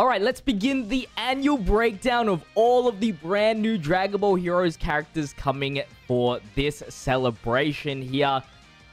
All right, let's begin the annual breakdown of all of the brand new Dragon Ball Heroes characters coming for this celebration here.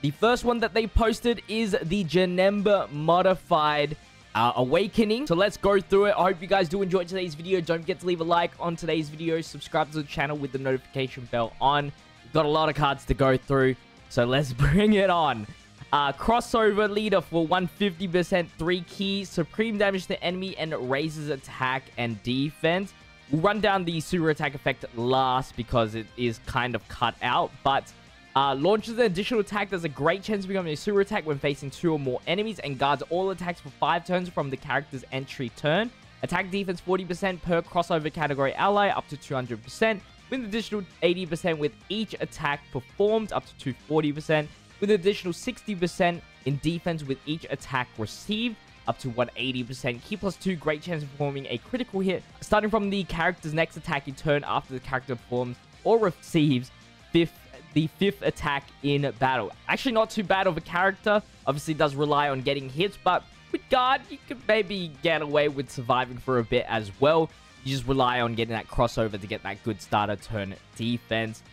The first one that they posted is the Janemba modified Awakening. So let's go through it. I hope you guys do enjoy today's video. Don't forget to leave a like on today's video. Subscribe to the channel with the notification bell on. We've got a lot of cards to go through, so let's bring it on. Crossover leader for 150%, 3 key, supreme damage to enemy, and raises attack and defense. We'll run down the super attack effect last because it is kind of cut out, but launches an additional attack. There's a great chance of becoming a super attack when facing 2 or more enemies, and guards all attacks for 5 turns from the character's entry turn. Attack defense 40% per crossover category ally, up to 200%, with an additional 80% with each attack performed, up to 240%. With an additional 60% in defense with each attack received, up to 180%. Key +2, great chance of performing a critical hit, starting from the character's next attacking turn after the character performs or receives the 5th attack in battle. Actually, not too bad of a character. Obviously, does rely on getting hits, but with guard, you could maybe get away with surviving for a bit as well. You just rely on getting that crossover to get that good starter turn defense.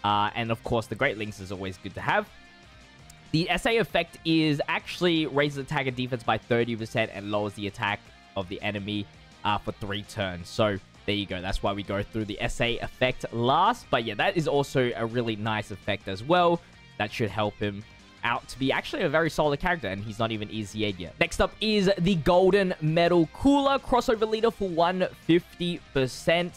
And of course, the Great Links is always good to have. The SA effect is actually raises attack and defense by 30% and lowers the attack of the enemy for 3 turns. So there you go. That's why we go through the SA effect last. But yeah, that is also a really nice effect as well. That should help him out to be actually a very solid character, and he's not even EZA'd yet. Next up is the Golden Metal Cooler, crossover leader for 150%.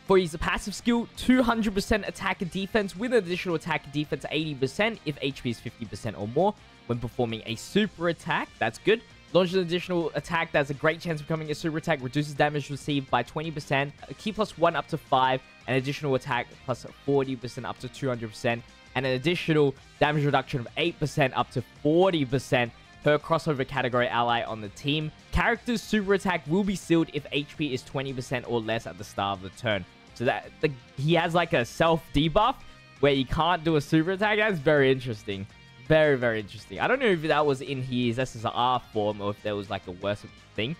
For his passive skill, 200% attack and defense with an additional attack and defense 80% if HP is 50% or more when performing a super attack. That's good. Launches an additional attack that's a great chance of becoming a super attack, reduces damage received by 20%, a key +1 up to 5, an additional attack +40% up to 200%, and an additional damage reduction of 8% up to 40% per crossover category ally on the team. Character's super attack will be sealed if HP is 20% or less at the start of the turn. So that he has like a self debuff where he can't do a super attack. That's very interesting. Very, very interesting. I don't know if that was in his SSR form or if there was like a worse thing.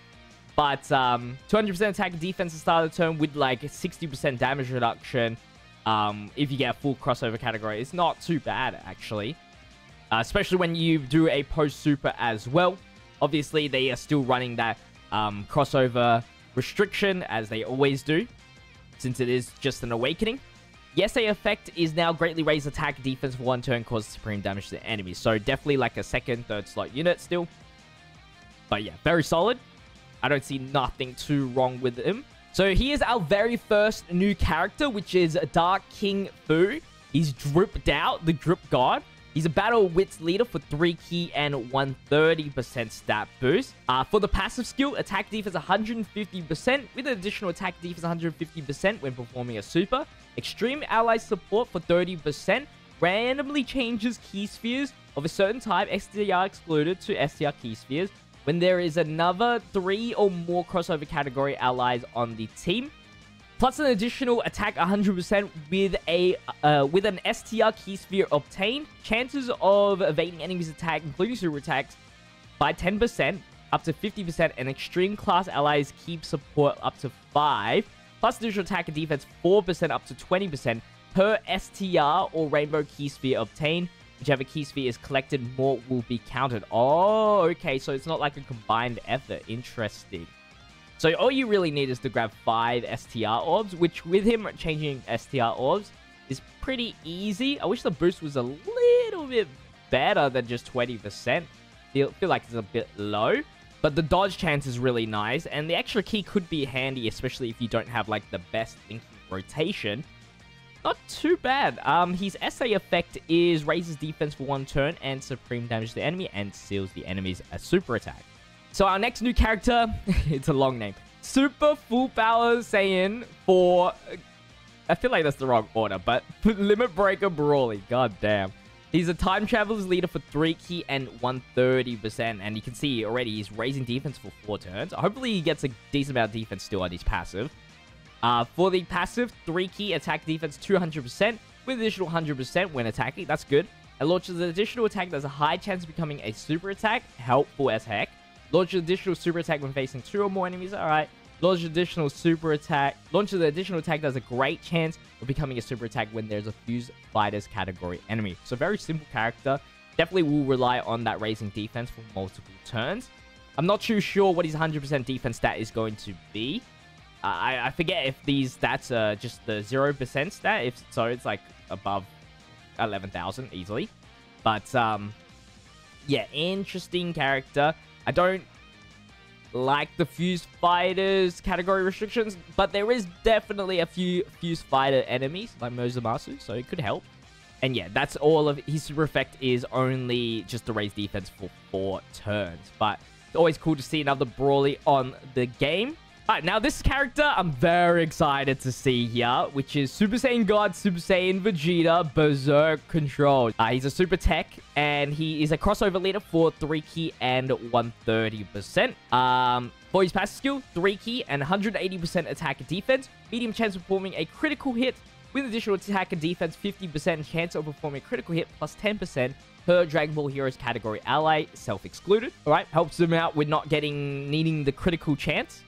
But 200% attack and defense at the start of the turn with like 60% damage reduction. If you get a full crossover category, it's not too bad actually. Especially when you do a post-super as well. Obviously, they are still running that crossover restriction, as they always do, since it is just an awakening. The SA effect is now greatly raised attack defense for 1 turn, causes supreme damage to the enemy. So definitely like a 2nd, 3rd slot unit still. But yeah, very solid. I don't see nothing too wrong with him. So here's our very first new character, which is Dark King Fu. He's dripped out, the drip god. He's a battle wits leader for 3 key and 130% stat boost. For the passive skill, attack defense 150% with an additional attack defense 150% when performing a super. Extreme ally support for 30%. Randomly changes key spheres of a certain type, STR excluded, to STR key spheres when there is another 3 or more crossover category allies on the team. Plus an additional attack 100% with an STR key sphere obtained. Chances of evading enemies' attack, including super attacks, by 10%, up to 50%, and extreme class allies keep support up to 5. Plus additional attack and defense 4% up to 20% per STR or rainbow key sphere obtained. Whichever key sphere is collected, more will be counted. Oh, okay, so it's not like a combined effort. Interesting. So all you really need is to grab 5 STR orbs, which with him changing STR orbs is pretty easy. I wish the boost was a little bit better than just 20%. Feel like it's a bit low. But the dodge chance is really nice, and the extra key could be handy, especially if you don't have like the best thinking rotation. Not too bad. His SA effect is raises defense for 1 turn and supreme damage to the enemy and seals the enemy's super attack. So our next new character, it's a long name. Super Full Power Saiyan for... I feel like that's the wrong order, but Limit Breaker Brawly. God damn. He's a Time Traveler's leader for 3 key and 130%. And you can see already he's raising defense for 4 turns. Hopefully he gets a decent amount of defense still on his passive. For the passive, 3 key attack defense 200% with additional 100% when attacking. That's good. It launches an additional attack that's a high chance of becoming a super attack. Helpful as heck. Launch additional super attack when facing 2 or more enemies. All right. Launch additional super attack. Launch the additional attack does a great chance of becoming a super attack when there's a fuse fighters category enemy. So very simple character. Definitely will rely on that raising defense for multiple turns. I'm not too sure what his 100% defense stat is going to be. I forget if these stats are just the 0% stat. If so, it's like above 11,000 easily. But yeah, interesting character. I don't like the fuse fighters category restrictions, but there is definitely a few fuse fighter enemies like Mozamasu, so it could help. And yeah, that's all of his super effect is only just to raise defense for 4 turns. But it's always cool to see another Brawly on the game. Alright, now this character I'm very excited to see here, which is Super Saiyan God, Super Saiyan Vegeta, Berserk Control. He's a super tech, and he is a crossover leader for 3 key and 130%. For his passive skill, 3 key and 180% attack and defense, medium chance of performing a critical hit, with additional attack and defense, 50% chance of performing a critical hit, plus 10% per Dragon Ball Heroes category ally, self-excluded. Alright, helps them out with not needing the critical chance.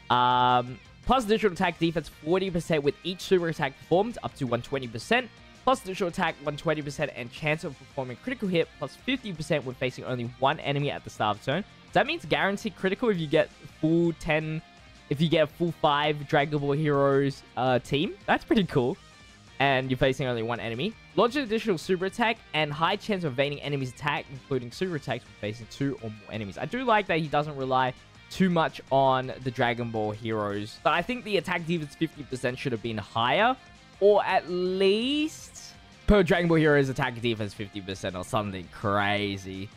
Plus additional attack defense 40% with each super attack performed up to 120%. Plus additional attack 120% and chance of performing critical hit plus 50% when facing only 1 enemy at the start of the turn. So that means guaranteed critical if you get full 10, if you get a full 5 Dragon Ball Heroes team. That's pretty cool. And you're facing only 1 enemy. Launch an additional super attack and high chance of evading enemies' attack, including super attacks when facing 2 or more enemies. I do like that he doesn't rely too much on the Dragon Ball Heroes. But I think the attack defense 50% should have been higher. Or at least per Dragon Ball Heroes attack defense 50% or something crazy.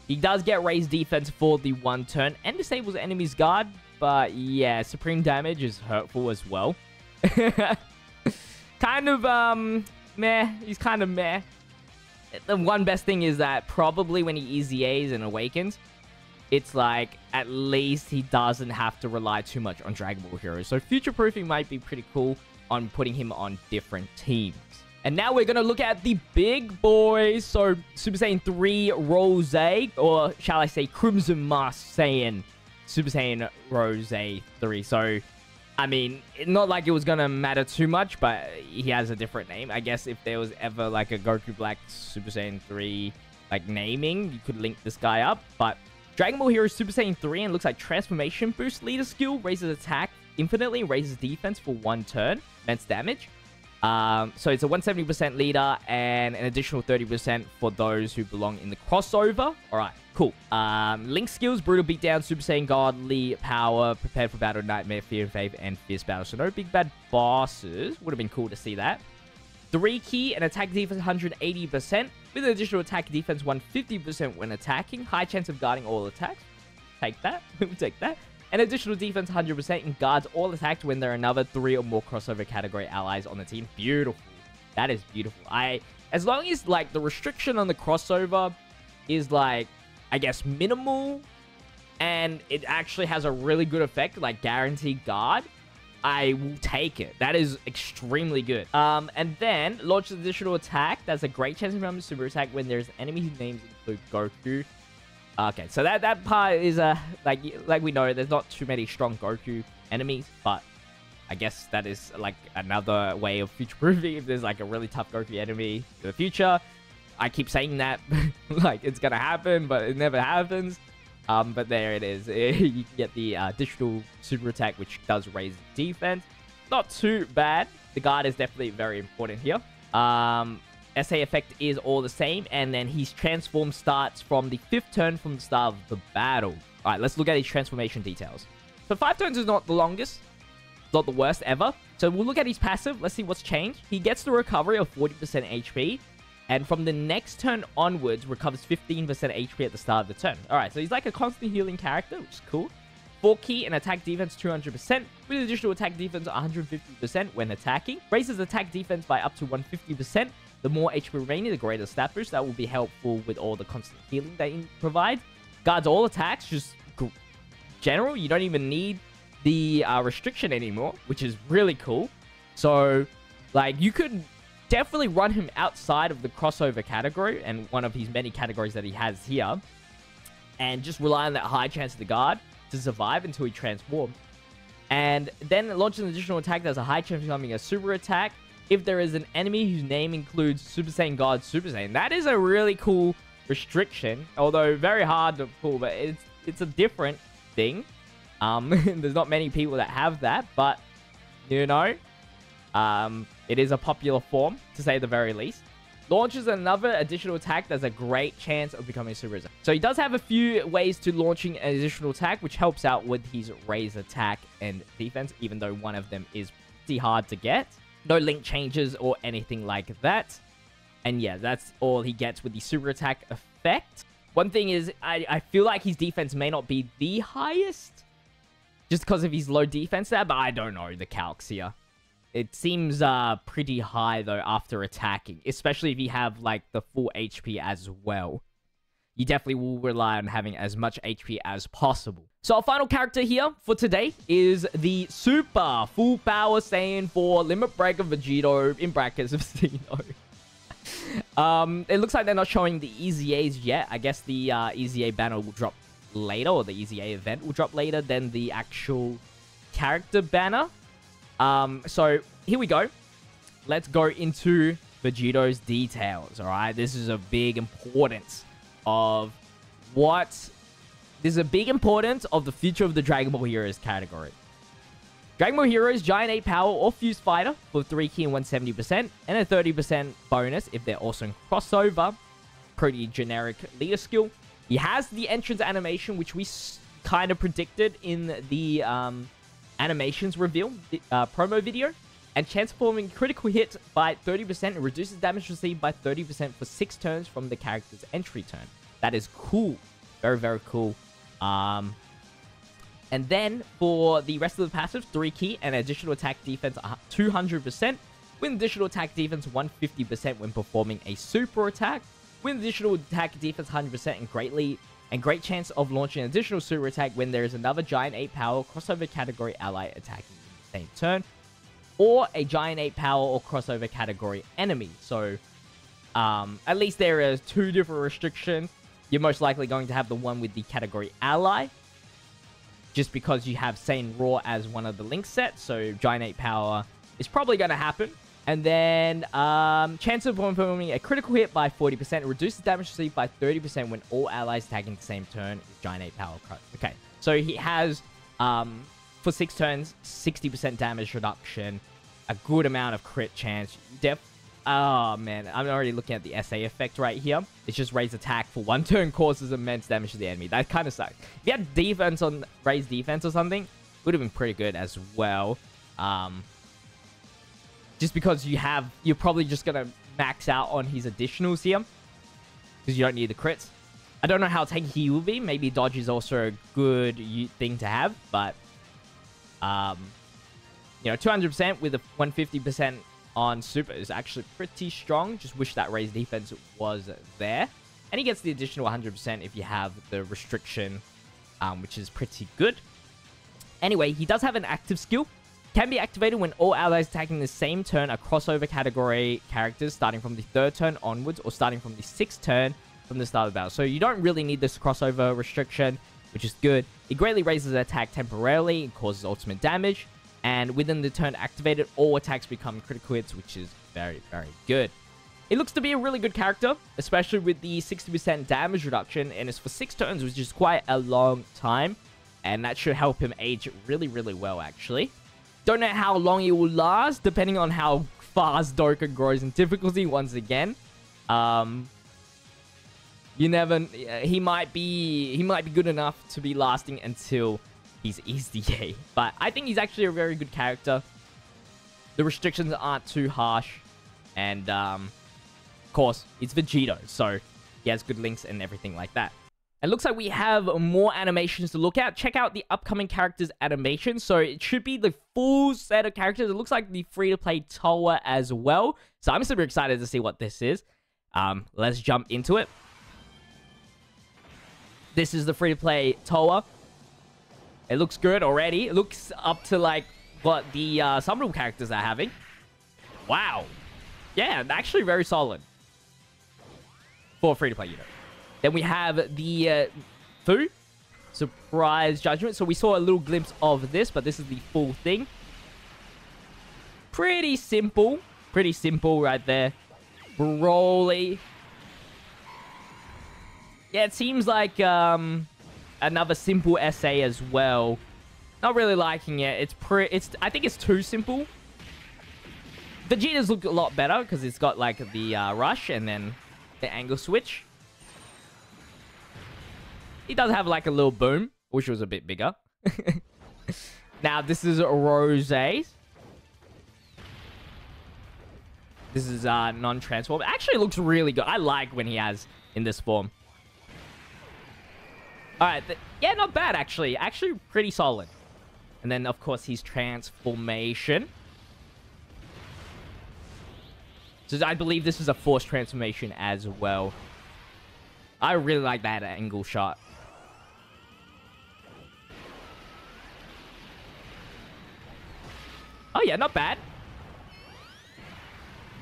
He does get raised defense for the 1 turn and disables enemy's guard. But yeah, supreme damage is hurtful as well. Kind of, meh. He's kind of meh. The one best thing is that probably when he EZAs and awakens, it's like, at least he doesn't have to rely too much on Dragon Ball Heroes. So future-proofing might be pretty cool on putting him on different teams. And now we're going to look at the big boys. So Super Saiyan 3 Rose, or shall I say Crimson Mask Saiyan Super Saiyan Rose 3. So, I mean, not like it was going to matter too much, but he has a different name. I guess if there was ever like a Goku Black Super Saiyan 3 like naming, you could link this guy up. But Dragon Ball Heroes Super Saiyan 3 and looks like Transformation Boost Leader skill, raises attack infinitely, raises defense for 1 turn, immense damage. So it's a 170% leader and an additional 30% for those who belong in the crossover. Alright, cool. Link skills, Brutal Beatdown, Super Saiyan Godly Power, Prepared for Battle, Nightmare, Fear and Faith, and Fierce Battle. So no big bad bosses. Would have been cool to see that. 3 key and attack defense 180%. With an additional attack defense 150% when attacking. High chance of guarding all attacks. Take that. We'll take that. And additional defense 100% and guards all attacks when there are another 3 or more crossover category allies on the team. Beautiful. That is beautiful. As long as, like, the restriction on the crossover is, like, I guess minimal, and it actually has a really good effect, like guaranteed guard, I will take it. That is extremely good. And then launch additional attack. That's a great chance of becoming super attack when there's enemy whose names include Goku. Okay, so that part is like we know there's not too many strong Goku enemies, but I guess that is like another way of future-proofing if there's like a really tough Goku enemy in the future. I keep saying that like it's gonna happen, but it never happens. But there it is. You can get the additional super attack, which does raise defense. Not too bad. The guard is definitely very important here. SA effect is all the same, and then his transform starts from the 5th turn from the start of the battle. Alright, let's look at his transformation details. So 5 turns is not the longest, not the worst ever. So we'll look at his passive. Let's see what's changed. He gets the recovery of 40% HP, and from the next turn onwards, recovers 15% HP at the start of the turn. Alright, so he's like a constant healing character, which is cool. 4 key and attack defense 200%, with additional attack defense 150% when attacking. Raises attack defense by up to 150%. The more HP remaining, the greater stat boost. That will be helpful with all the constant healing that he provides. Guards all attacks, just general. You don't even need the restriction anymore, which is really cool. So, like, you could definitely run him outside of the crossover category and one of his many categories that he has here. and just rely on that high chance of the guard to survive until he transforms. And then it launches an additional attack that has a high chance of becoming a super attack if there is an enemy whose name includes Super Saiyan God Super Saiyan. That is a really cool restriction, although very hard to pull, but it's a different thing. There's not many people that have that, but you know, it is a popular form, to say the very least. Launches another additional attack that's a great chance of becoming a super attack. So he does have a few ways to launching an additional attack, which helps out with his raise attack and defense, even though one of them is pretty hard to get. No link changes or anything like that. And yeah, that's all he gets with the super attack effect. One thing is, I feel like his defense may not be the highest, just because of his low defense there, but I don't know the calcs here. It seems pretty high, though, after attacking, especially if you have, like, the full HP as well. You definitely will rely on having as much HP as possible. So our final character here for today is the Super Full Power Saiyan 4 Limit Breaker Vegito, in brackets, Vegito. It looks like they're not showing the EZAs yet. I guess the EZA banner will drop later, or the EZA event will drop later than the actual character banner. So here we go. Let's go into Vegito's details, alright? This is a big importance of the future of the Dragon Ball Heroes category. Dragon Ball Heroes, Giant 8 Power or Fused Fighter for 3 key and 170%, and a 30% bonus if they're also in crossover. Pretty generic leader skill. He has the entrance animation, which we kind of predicted in the animations reveal promo video. And chance of performing critical hit by 30% and reduces damage received by 30% for 6 turns from the character's entry turn. That is cool. Very, very cool. And then for the rest of the passive, 3 key and additional attack defense 200%, with additional attack defense 150% when performing a super attack, with additional attack defense 100% and great chance of launching an additional super attack when there is another Giant 8 Power crossover category ally attacking in the same turn, or a Giant 8 Power or crossover category enemy. So, at least there are 2 different restrictions. You're most likely going to have the one with the category ally, just because you have Saiyan Raw as one of the link sets, so Giant 8 Power is probably going to happen. And then, chance of performing a critical hit by 40%, reduces damage received by 30% when all allies attacking the same turn is Giant 8 Power. Okay, so he has, for 6 turns, 60% damage reduction, a good amount of crit chance. Oh, man, I'm already looking at the SA effect right here. It's just raise attack for 1 turn causes immense damage to the enemy. That kind of sucks. If you had defense on raise defense or something, it would have been pretty good as well. Just because you're probably just going to max out on his additionals here, because you don't need the crits. I don't know how tanky he will be. Maybe dodge is also a good thing to have, but, you know, 200% with a 150% on super is actually pretty strong. Just wish that raised defense was there. And he gets the additional 100% if you have the restriction, which is pretty good. Anyway, he does have an active skill. Can be activated when all allies attacking the same turn are crossover category characters starting from the 3rd turn onwards, or starting from the 6th turn from the start of the battle. So you don't really need this crossover restriction, which is good. It greatly raises attack temporarily and causes ultimate damage. And within the turn activated, all attacks become critical hits, which is very, very good. It looks to be a really good character, especially with the 60% damage reduction, and it's for 6 turns, which is quite a long time. And that should help him age really, really well, actually. Don't know how long it will last, depending on how fast Dokkan grows in difficulty once again. You never... He might be good enough to be lasting until he's EZA. But I think he's actually a very good character. The restrictions aren't too harsh. And, of course, it's Vegito. So, he has good links and everything like that. It looks like we have more animations to look at. Check out the upcoming characters animations. So it should be the full set of characters. It looks like the free-to-play Toa as well. So I'm super excited to see what this is. Let's jump into it. This is the free-to-play Toa. It looks good already. It looks up to like what the Summerall characters are having. Wow. Yeah, actually very solid for a free-to-play unit. Then we have the Fu. Surprise Judgment. So we saw a little glimpse of this, but this is the full thing. Pretty simple. Pretty simple right there. Broly. Yeah, it seems like another simple SA as well. Not really liking it. I think it's too simple. Vegeta's look a lot better because it's got like the rush and then the angle switch. He does have like a little boom. Wish it was a bit bigger. Now, this is Rose. This is non-transform. Actually, looks really good. I like when he has in this form. Alright. Yeah, not bad, actually. Actually, pretty solid. And then, of course, his transformation. So I believe this is a forced transformation as well. I really like that angle shot. Oh, yeah, not bad.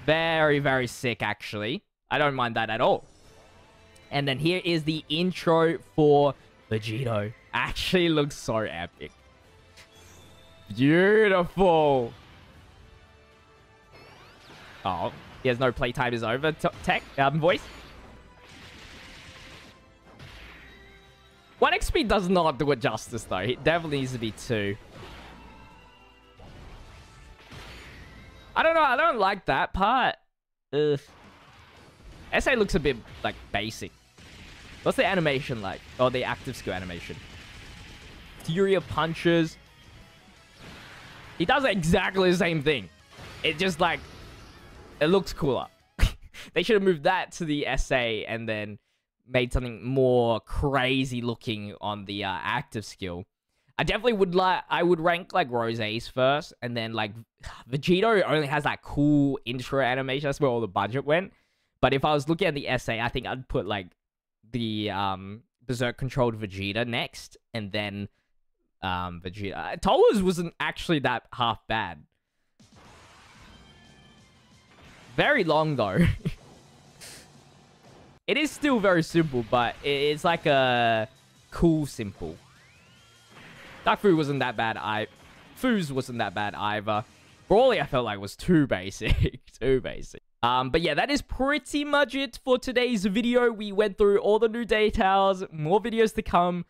Very, very sick, actually. I don't mind that at all. And then here is the intro for Vegito. Actually looks so epic. Beautiful. Oh, he has no playtime is over. Tech, voice. 1 XP does not do it justice, though. It definitely needs to be 2. I don't know. I don't like that part. Ugh. SA looks a bit, like, basic. What's the animation like? Oh, the active skill animation. Fury of punches. He does exactly the same thing. It just, like, it looks cooler. They should have moved that to the SA and then made something more crazy looking on the active skill. I definitely would I would rank like Rose's first, and then like Vegito only has that cool intro animation. That's where all the budget went. But if I was looking at the SA, I think I'd put like the Berserk controlled Vegeta next, and then Vegeta. Tola's wasn't actually that half bad. Very long though. It is still very simple, but it's like a cool simple. Dark Fu wasn't that bad. Fu's wasn't that bad either. Broly, I felt like was too basic. Too basic. But yeah, that is pretty much it for today's video. We went through all the new details. More videos to come.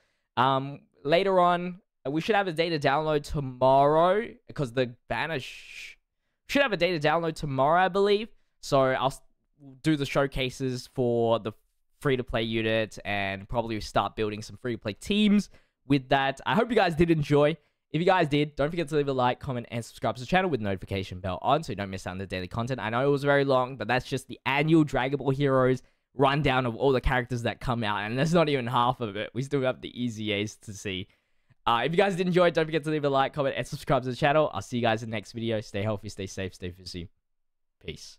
Later on, we should have a data download tomorrow because the banner should have a data download tomorrow, I believe. So I'll do the showcases for the free-to-play unit and probably start building some free-to-play teams with that. I hope you guys did enjoy. If you guys did, don't forget to leave a like, comment, and subscribe to the channel with the notification bell on so you don't miss out on the daily content. I know it was very long, but that's just the annual Dragon Ball Heroes rundown of all the characters that come out, and that's not even half of it. We still have the easy A's to see. If you guys did enjoy, don't forget to leave a like, comment, and subscribe to the channel. I'll see you guys in the next video. Stay healthy, stay safe, stay busy. Peace.